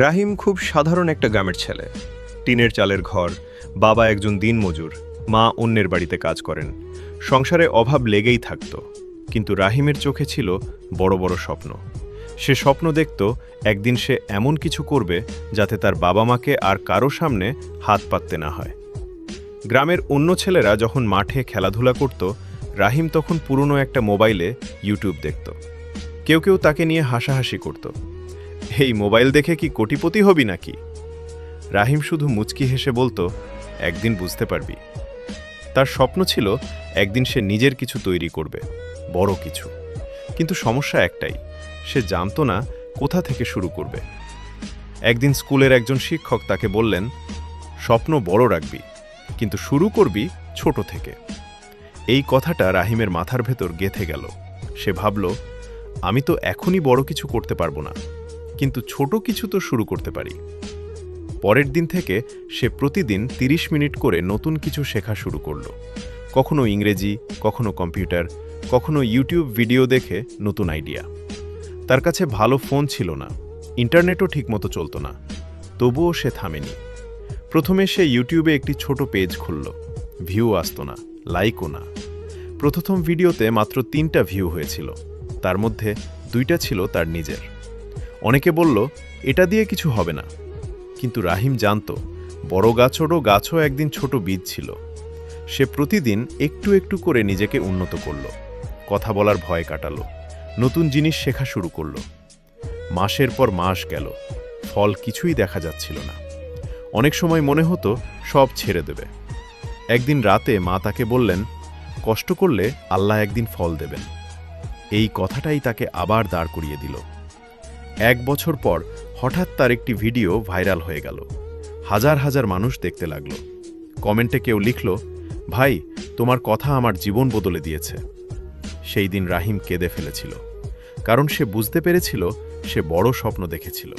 রাহিম খুব সাধারণ একটা গ্রামের ছেলে। টিনের চালের ঘর, বাবা একজন দিনমজুর, মা অন্যের বাড়িতে কাজ করেন। সংসারে অভাব লেগেই থাকত, কিন্তু রাহিমের চোখে ছিল বড় বড় স্বপ্ন। সে স্বপ্ন দেখত একদিন সে এমন কিছু করবে যাতে তার বাবা মাকে আর কারো সামনে হাত পাততে না হয়। গ্রামের অন্য ছেলেরা যখন মাঠে খেলাধুলা করত, রাহিম তখন পুরনো একটা মোবাইলে ইউটিউব দেখত। কেউ কেউ তাকে নিয়ে হাসাহাসি করত, এই মোবাইল দেখে কি কোটিপতি হবি নাকি? রাহিম শুধু মুচকি হেসে বলতো, একদিন বুঝতে পারবি। তার স্বপ্ন ছিল একদিন সে নিজের কিছু তৈরি করবে, বড় কিছু। কিন্তু সমস্যা একটাই, সে জানতো না কোথা থেকে শুরু করবে। একদিন স্কুলের একজন শিক্ষক তাকে বললেন, স্বপ্ন বড় রাখবি, কিন্তু শুরু করবি ছোট থেকে। এই কথাটা রাহিমের মাথার ভেতর গেঁথে গেল। সে ভাবল, আমি তো এখনই বড় কিছু করতে পারবো না, কিন্তু ছোট কিছু তো শুরু করতে পারি। পরের দিন থেকে সে প্রতিদিন ৩০ মিনিট করে নতুন কিছু শেখা শুরু করল। কখনো ইংরেজি, কখনো কম্পিউটার, কখনো ইউটিউব ভিডিও দেখে নতুন আইডিয়া। তার কাছে ভালো ফোন ছিল না, ইন্টারনেটও ঠিকমতো চলত না, তবুও সে থামেনি। প্রথমে সে ইউটিউবে একটি ছোট পেজ খুলল। ভিউ আসতো না, লাইকও না। প্রথম ভিডিওতে মাত্র ৩টা ভিউ হয়েছিল, তার মধ্যে 2টা ছিল তার নিজের। অনেকে বলল, এটা দিয়ে কিছু হবে না, কিন্তু রাহিম জানত বড় গাছও একদিন ছোট বীজ ছিল। সে প্রতিদিন একটু একটু করে নিজেকে উন্নত করল, কথা বলার ভয় কাটালো, নতুন জিনিস শেখা শুরু করল। মাসের পর মাস গেল, ফল কিছুই দেখা যাচ্ছিল না। অনেক সময় মনে হতো সব ছেড়ে দেবে। একদিন রাতে মা তাকে বললেন, কষ্ট করলে আল্লাহ একদিন ফল দেবেন। এই কথাটাই তাকে আবার দাঁড় করিয়ে দিল। 1 বছর পর হঠাৎ তার একটি ভিডিও ভাইরাল হয়ে গেল। হাজার হাজার মানুষ দেখতে লাগল। কমেন্টে কেউ লিখল, ভাই, তোমার কথা আমার জীবন বদলে দিয়েছে। সেই দিন রাহিম কেঁদে ফেলেছিল, কারণ সে বুঝতে পেরেছিল সে বড় স্বপ্ন দেখেছিল,